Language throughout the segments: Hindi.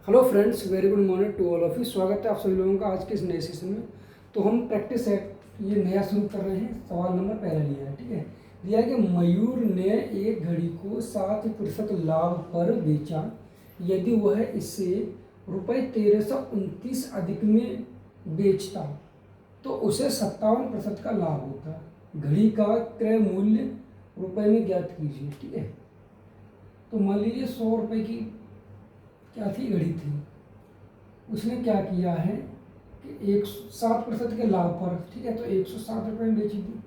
Hello friends, very good morning to all of you. स्वागत है आप सभी लोगों का आज के इस नए सेशन में। तो हम प्रैक्टिस सेट ये नया शुरू कर रहे हैं। सवाल नंबर पहला लिया है, ठीक है। दिया है कि मयूर ने एक घड़ी को 7% लाभ पर बेचा। यदि वह इसे ₹1329 अधिक में बेचता तो उसे 57% का लाभ होता। घड़ी का क्रय मूल्य रुपए में ज्ञात कीजिए, ठीक है। तो मान लीजिए 100 रुपये की क्या थी, घड़ी थी। उसने क्या किया है कि 7% के लाभ पर, ठीक है, तो 160 रुपये में बेची थी।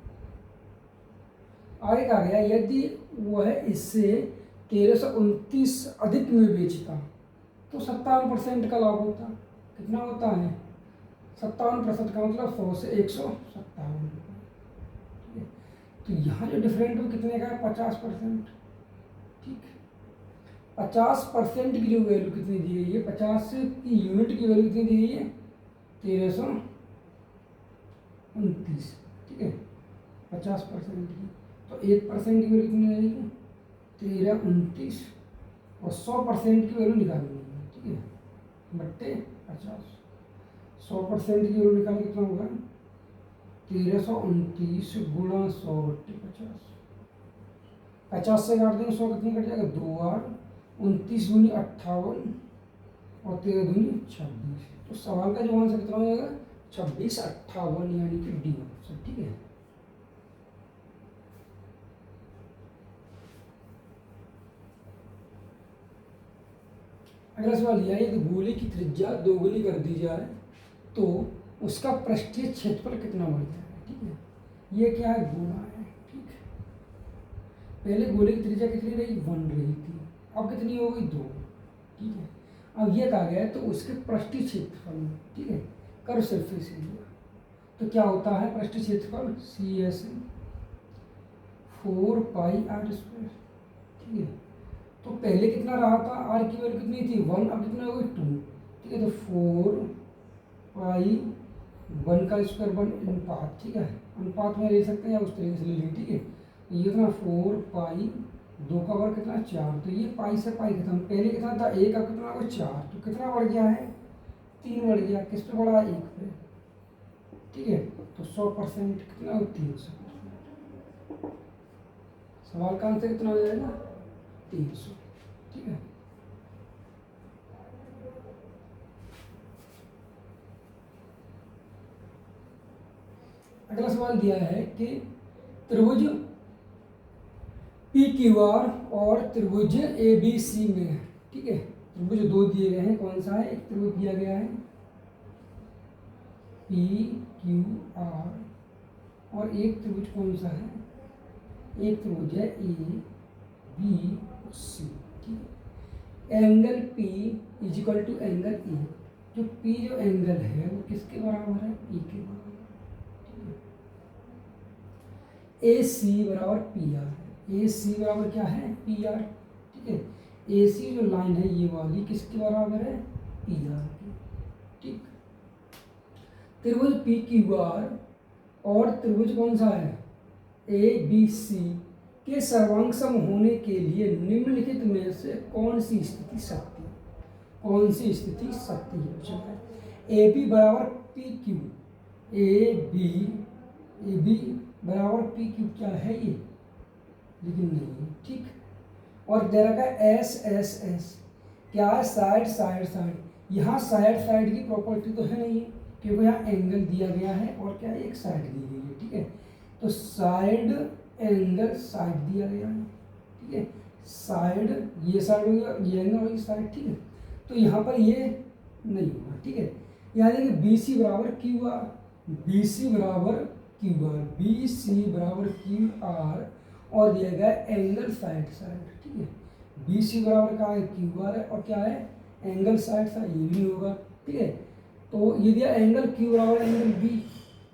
आगे कहा गया यदि वह इससे 1329 अधिक में बेचता तो 57% का लाभ होता। कितना होता है? 57% का मतलब 100 से 157 रुपये। तो यहाँ जो डिफरेंट हो कितने का है? 50%। ठीक, 50% की जो वैल्यू कितनी दी गई है, 50 की यूनिट की वैल्यू कितनी दी गई है? 1329, ठीक है, 50% की। तो 1% की वैल्यू कितनी आ जाएगी? 1329। और 100% की वैल्यू निकालनी है, ठीक है, बट्टे 50। 100% की वैल्यू निकालना कितना होगा? 1329 गुणा 100 बट्टे 50। 50 से काट देंगे 100, कितनी कट जाएगा? 2 और 29 दूनी 58 और 13 दूनी 26। तो सवाल का जो आंसर कितना हो जाएगा? 2658, यानी कि डी ऑप्शन, ठीक है। अगला सवाल यह है कि गोले की त्रिज्या दोगुनी कर दी जाए तो उसका पृष्ठीय क्षेत्रफल कितना बढ़ जाएगा, ठीक है। ये क्या है? गोला है, ठीक है। पहले गोले की त्रिज्या कितनी रही? 1 रही थी, अब कितनी हो गई? 2, ठीक है। अब ये कहा गया है तो उसके पृष्ठीय क्षेत्रफल में, ठीक है, कर्व सरफेस एरिया। तो क्या होता है पृष्ठीय क्षेत्रफल? CS 4πr², ठीक है। तो पहले कितना रहा था? आर की वैल्यू कितनी थी? 1, अब कितना हो गई? 2, ठीक है। तो 4π 1 का स्क्वायर 1 अनुपात, ठीक है, अनुपात में ले सकते हैं या उस तरीके से ले लेंगे, ठीक है। तो ये कितना? 4π 2 का वर्ग कितना? 4। तो ये पाई से पाई खत्म। पहले कितना था? 1, अब कितना हो गया? 4। तो कितना बढ़ गया है? 3 बढ़ गया। किस पे बढ़ा? 1 पे, ठीक है। तो 100% कितना हो? 300%। सवाल का आंसर कितना हो जाएगा? 300, ठीक है। अगला सवाल दिया है कि त्रिभुज PQR और त्रिभुज ABC में, ठीक है, त्रिभुज 2 दिए गए हैं। कौन सा है? एक त्रिभुज दिया गया है PQR और एक त्रिभुज कौन सा है? एक त्रिभुज है ABC, ठीक है। Angle P equal to angle E। जो P जो एंगल है वो किसके बराबर है? E के बराबर, ठीक है। AC बराबर PR है। AC बराबर क्या है? PR, ठीक है। AC जो लाइन है ये वाली किसके बराबर है? PR की, ठीक। त्रिभुज PQR और त्रिभुज कौन सा है? ABC के सर्वांग सम होने के लिए निम्नलिखित में से कौन सी स्थिति सत्य है? कौन सी स्थिति सत्य है? AB बराबर PQ, AB बराबर PQ क्या है ये? लेकिन नहीं है, ठीक। और दे रखा है SSS, क्या है? Side side side. यहाँ साइड साइड की प्रॉपर्टी तो है नहीं है, क्योंकि यहाँ एंगल दिया गया है और क्या है? एक साइड दी गई है, ठीक है। तो साइड एंगल साइड दिया गया है, ठीक है। साइड ये साइड हो गया, ये एंगल होगी साइड, ठीक है। तो यहाँ पर ये नहीं होगा, ठीक है। यानी कि BC बराबर QR, BC बराबर QR, BC बराबर QR और दिया गया एंगल साइड साइड, ठीक है। BC बराबर क्या है? QR है, और क्या है? एंगल साइड साइड, ये भी होगा, ठीक है। तो ये दिया एंगल Q बराबर एंगल B,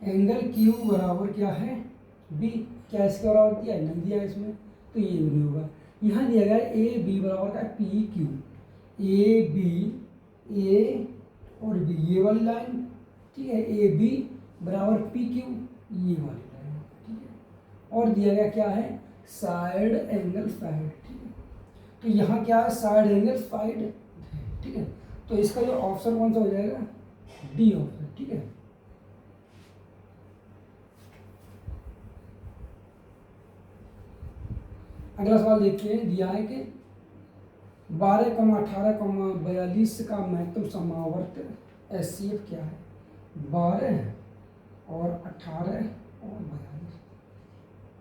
एंगल Q बराबर क्या है? B। क्या इसके बराबर दिया? नहीं दिया इसमें, तो ये भी नहीं होगा। यहाँ दिया गया AB बराबर का PQ, AB A और B, ये वाली लाइन, ठीक है। AB बराबर PQ, ये वाली लाइन, ठीक है। और दिया गया क्या है? साइड एंगल साइड, ठीक है। तो यहाँ क्या है? साइड एंगल साइड, ठीक है। तो इसका जो ऑप्शन कौन सा हो जाएगा, डी ऑप्शन, ठीक है। अगला सवाल देखते हैं, दिया है कि 12,18,42 का महत्तम समावर्त HCF क्या है। 12 और 18 और 42,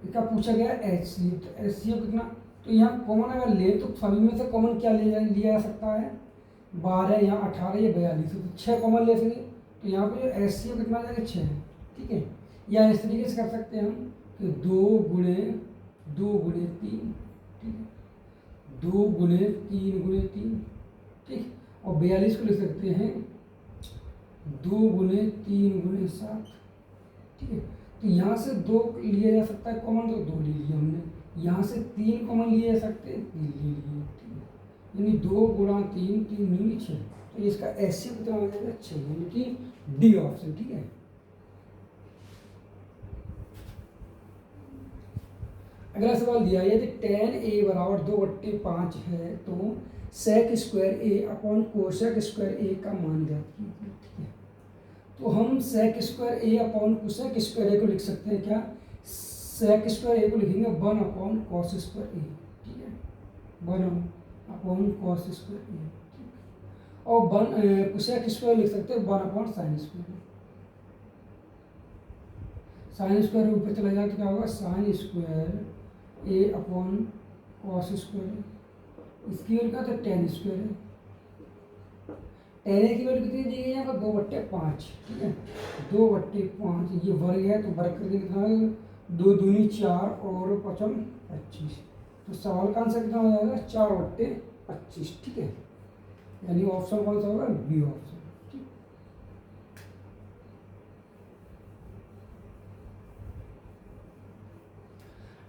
इसका पूछा गया HCF। तो HCF कितना, तो यहाँ कॉमन अगर ले तो सभी में से कॉमन क्या लिया जा सकता है, 12, यहाँ 18 या 42, तो 6 कॉमन ले सकेंगे। तो यहाँ पे जो HCF कितना आ जाएगा, 6 है, ठीक है। या इस तरीके से कर सकते हैं हम कि 2 गुणे 3, ठीक है, 2 गुणे 3, ठीक। और 42 को लिख सकते हैं 2 गुणे 7, ठीक है। तो यहाँ से 2 लिया जा सकता है कॉमन, तो 2 ले लिया हमने। यहाँ से 3 कॉमन लिए जा सकते हैं, 3 ले लिए, ठीक है। यानी 2 गुणा 3, 3 दूनी 6, तो इसका HCF कितना हो जाएगा, 6, यानी कि डी ऑप्शन, ठीक है। अगला सवाल दिया है, यदि tan A बराबर 2/5 है तो sec square A upon cosec square A का मान ज्ञात कीजिए, ठीक है। तो हम sec square A upon cosec square A को लिख सकते हैं क्या, sec स्क्वायर A को लिखेंगे 1 अपॉन कॉस स्क्वायर A, ठीक है, 1 अपॉन कॉस स्क्वायर A, ठीक है। और कोसेक स्क्वायर लिख सकते हैं 1 upon sine square. Sine square ऊपर चला जाए तो क्या होगा, sine square A upon cos square, इसकी वैल्यू क्या, तो tan स्क्वायर है। tan A की वैल्यू कितनी दी गई है यहाँ पर, 2/5, ठीक है, 2/5, ये वर्ग है तो वर्ग करके कितना है, 2 दूनी 4 और 5 25, तो सवाल का आंसर कितना हो जाएगा, 4/25, ठीक है। यानी ऑप्शन कौन सा होगा, बी ऑप्शन।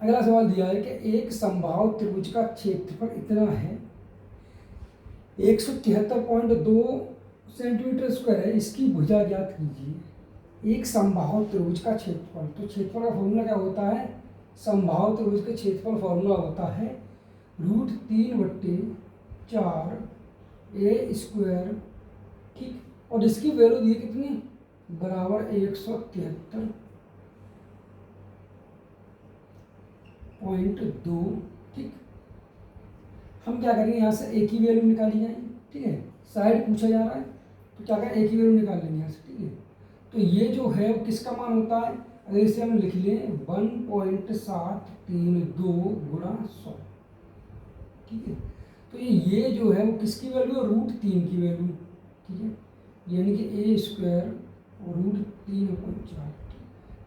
अगला सवाल दिया है कि एक समबाहु त्रिभुज का क्षेत्रफल इतना है 173.2 सेंटीमीटर स्क्वायर है, इसकी भुजा ज्ञात कीजिए। एक समबाहु त्रिभुज का क्षेत्रफल, तो क्षेत्रफल का फॉर्मूला क्या होता है, समबाहु त्रिभुज के क्षेत्रफल फॉर्मूला होता है √3/4 A स्क्वायर, ठीक। और इसकी वैल्यू दी कितनी, बराबर 173.2, ठीक। हम क्या करेंगे, यहाँ से एक ही वैल्यू निकाली जाएगी, ठीक है। साइड पूछा जा रहा है तो क्या करें, एक ही वैल्यू निकाल लेंगे यहाँ से, ठीक है। तो ये जो है वो किसका मान होता है, अगर इसे हम लिख लें 1.732 गुणा 100, ठीक है। तो ये जो है वो किसकी वैल्यू है, √3 की वैल्यू, ठीक है, यानी कि A स्क्वायर और √3/4,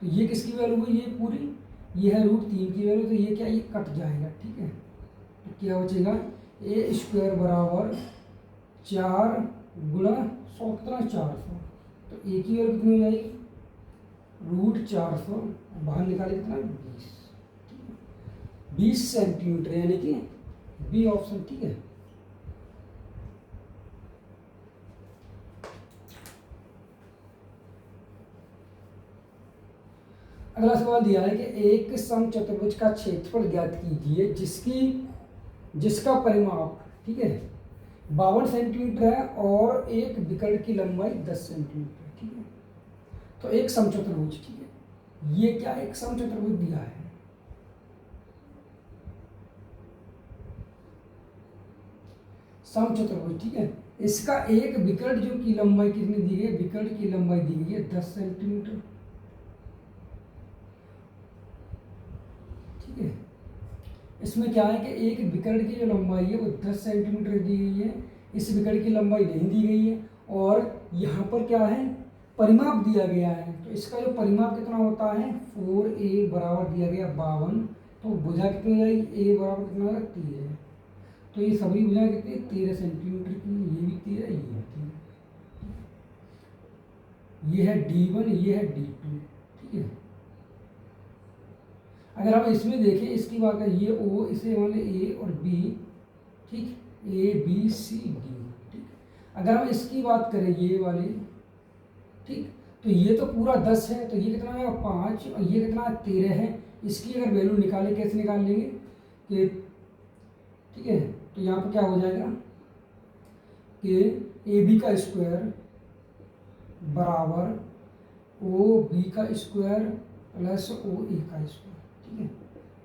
तो ये किसकी वैल्यू हुई, ये पूरी, ये है √3 की वैल्यू, तो ये क्या, ये कट जाएगा, ठीक है। तो क्या बचेगा, A स्क्वायर बराबर 4 गुणा 100 कितना, 400, तो A की वैल्यू कितनी हो जाएगी, √400, बाहर निकाले कितना, 20 सेंटीमीटर, यानी कि बी ऑप्शन, ठीक है। अगला सवाल दिया है कि एक समचतुर्भुज का क्षेत्रफल ज्ञात कीजिए जिसका परिमाप, ठीक है, 52 सेंटीमीटर है और एक विकर्ण की लंबाई 10 सेंटीमीटर, ठीक है। तो एक समचतुर्भुज, ठीक है, ये क्या एक समचतुर्भुज दिया है, समचतुर्भुज, ठीक है। इसका एक विकर्ण जो की लंबाई कितनी दी गई है, विकर्ण की लंबाई दी गई है 10 सेंटीमीटर, ठीक है। इसमें क्या है कि एक विकर्ण की जो लंबाई है वो 10 सेंटीमीटर दी गई है, इस विकर्ण की लंबाई नहीं दी गई है, और यहाँ पर क्या है, परिमाप दिया गया है। तो इसका जो परिमाप कितना होता है, 4A बराबर दिया गया 52, तो भुजा कितनी हो जाएगी, A बराबर कितना होगा, 13, तो ये सभी भुजा कितनी, 13 सेंटीमीटर की, ये भी 13, ये है 13, ये है D1, ये है D2, ठीक है। अगर हम इसमें देखें, इसकी बात करें, ये O, इसे मान लें A और B, ठीक, ABCD, ठीक। अगर हम इसकी बात करें ये वाली, ठीक, तो ये तो पूरा 10 है, तो ये कितना है 5, और ये कितना 13 है। इसकी अगर वैल्यू निकालें, कैसे निकाल लेंगे कि, ठीक है, तो यहाँ पर क्या हो जाएगा कि ए बी का स्क्वायर बराबर ओ बी का स्क्वायर प्लस ओ ए का स्क्वायर, ठीक है।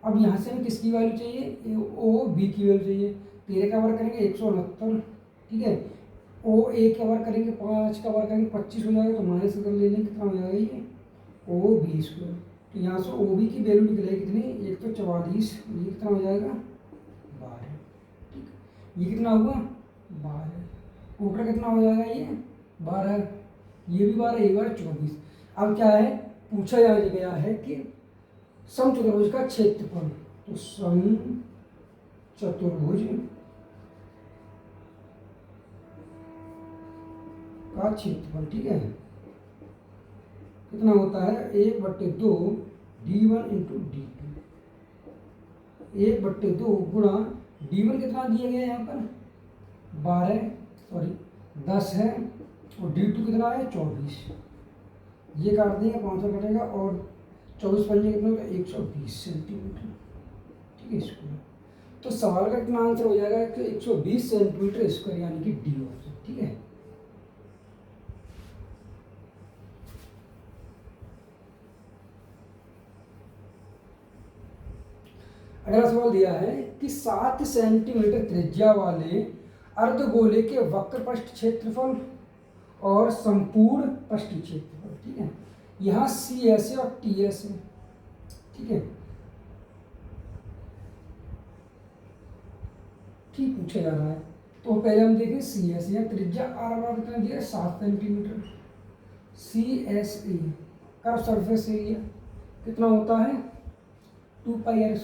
अब यहाँ से हमें किसकी वैल्यू चाहिए, ओ बी की वैल्यू चाहिए। 13 का वर्ग करेंगे 169, ठीक है। ओ ए का वर्ग करेंगे 5 का वर्ग करेंगे 25 हो जाएगा, तो माइनस कर ले लेंगे, कितना हो जाएगा ये ओ बी स्क्वायर। तो यहाँ से ओ बी की वैल्यू निकलेगी कितनी, 144, ये कितना हो जाएगा 12, ठीक। ये कितना हुआ 12, ऊपर कितना हो जाएगा ये 12, ये भी 12, ये 12 24। अब क्या है, पूछा गया है कि समचतुर्भुज का क्षेत्रफल, तो समचतुर्भुज का क्षेत्रफल, ठीक है, कितना होता है 1/2 d1 इंटू d2, 1/2 गुणा d1 कितना दिया गया है यहाँ पर 10 है, और d2 कितना है 24, ये काट देंगे 500 कटेगा, और 24 पंजे कितना होगा 120 सेंटीमीटर, ठीक है स्क्वायर। तो सवाल का कितना आंसर हो जाएगा कि 120 सेंटीमीटर स्क्वायर, यानी कि डी ऑप्शन, ठीक है। अगला सवाल दिया है कि 7 सेंटीमीटर त्रिज्या वाले अर्धगोले के वक्र पृष्ठ क्षेत्रफल और संपूर्ण पृष्ठ क्षेत्रफल, ठीक है। यहाँ सी एस है और टी एस है, ठीक है, ठीक पूछा जा रहा है। तो पहले हम देखें सी एस, या त्रिज्या आर बार कितना दिया 7 centimetre, C S A curve surface area कितना होता है 2πr²,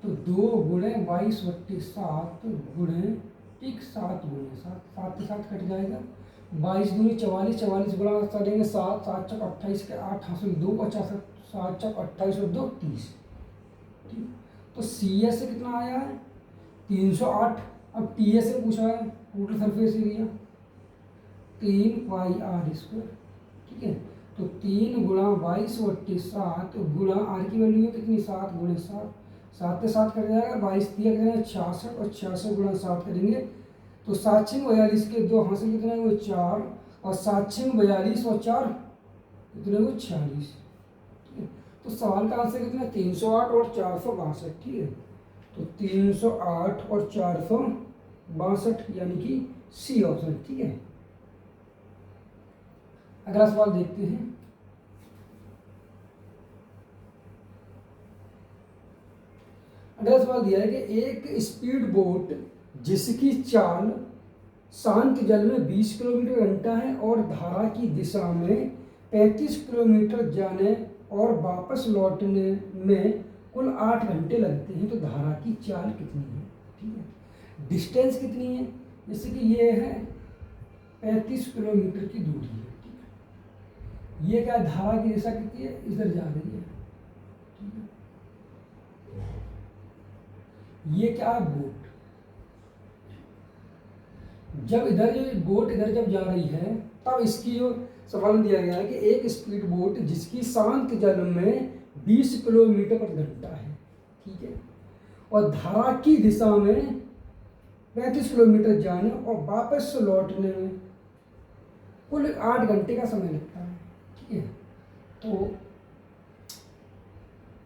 तो 2 गुणे 22/7 गुणे, ठीक 7 गुणे 7, 7 के साथ कट जाएगा, 22 दूनी 44, 44 गुणा करेंगे 7, 7 चौक 28 के 8 हासिल 2 50, 7 चौक 28 और 2 30, ठीक। तो सी एस से कितना आया है 308, अब टी एस से पूछा है टोटल सरफेस एरिया 3πr², ठीक है। तो 3 गुणा 22/7 गुणा आर की वैल्यू है कितनी 7 गुणे 7, 7 के साथ कर जाएगा, 22 दिया करेंगे 66, और 66 गुणा 7 करेंगे तो 7 6 42 के 2 हासिल कितने वो 4, और 7 6 42 और 4 कितने वो 46, ठीक है। तो सवाल का आंसर कितना 308 और 462, ठीक है। तो 308 और 462 यानी कि सी ऑप्शन, ठीक है। अगला सवाल देखते हैं। अगला सवाल दिया है कि एक स्पीड बोट जिसकी चाल शांत जल में 20 किलोमीटर घंटा है और धारा की दिशा में 35 किलोमीटर जाने और वापस लौटने में कुल 8 घंटे लगते हैं, तो धारा की चाल कितनी है, ठीक है। डिस्टेंस कितनी है, जैसे कि ये है 35 किलोमीटर की दूरी है, ठीक है। ये क्या धारा की दिशा कितनी है, इधर जा रही है, ठीक है। ये क्या है बोट, जब इधर जो बोट इधर जब जा रही है तब इसकी जो सवाल दिया गया है कि एक स्पीड बोट जिसकी शांत जल में 20 किलोमीटर पर घंटा है, ठीक है, और धारा की दिशा में 35 किलोमीटर जाने और वापस लौटने में कुल 8 घंटे का समय लगता है, ठीक है। तो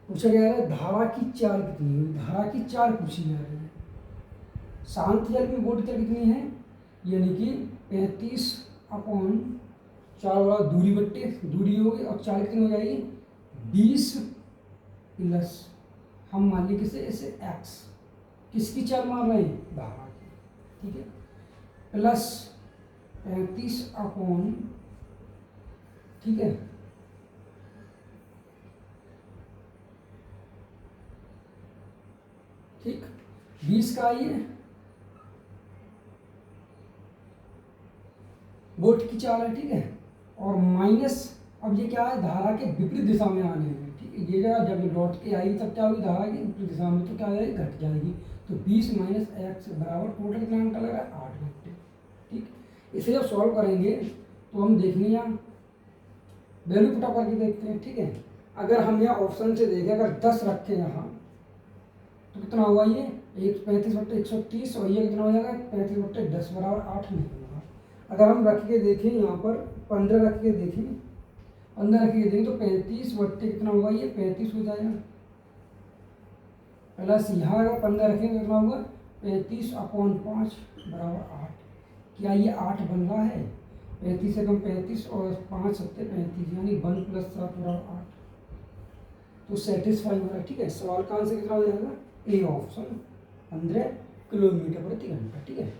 पूछा गया है धारा की चाल कितनी है, धारा की चाल पूछी जा रही है। शांत जल में बोट चाल कितनी है, यानी कि 35/4 वाला दूरी बट्टे दूरी होगी, और चाल कितनी हो जाएगी 20 प्लस हम मान ली किसे ऐसे एक्स, किसकी चाल मान रहे हैं धारा की, ठीक है, प्लस 35/, ठीक है, ठीक 20 का ये बोट की चाल है, ठीक है, और माइनस अब ये क्या है धारा के विपरीत दिशा में आने में, ठीक है। ये जब लौट के आएगी तब क्या होगी धारा की विपरीत दिशा में, तो क्या हो जाएगी घट जाएगी, तो 20 - x बराबर टोटल कितना घंटा लग रहा है 8 घंटे, ठीक। इसे जब सॉल्व करेंगे तो हम देखेंगे यहाँ वैल्यू पुट अप करके देखते हैं, ठीक है। अगर हम यहाँ ऑप्शन से देखें, अगर 10 रखें यहाँ तो कितना होगा ये एक 35/130 और ये कितना हो जाएगा 35/10 बराबर 8 नहीं होगा। अगर हम रख के देखें यहाँ पर 15 रख के देखें, 15 रख के देखें तो 35 कितना होगा, ये 35 हो जाएगा। प्लस यहाँ अगर 15 रखेंगे कितना होगा 35/5 बराबर 8। क्या ये 8 बन रहा है? 35 से कम 35 और 5 सत्ते 35 यानी 1 + 7 बराबर 8। तो सेटिस्फाई हो रहा है। ठीक है, सवाल का आंसर कितना हो जाएगा? ए ऑप्शन 15 किलोमीटर प्रति घंटा। ठीक है।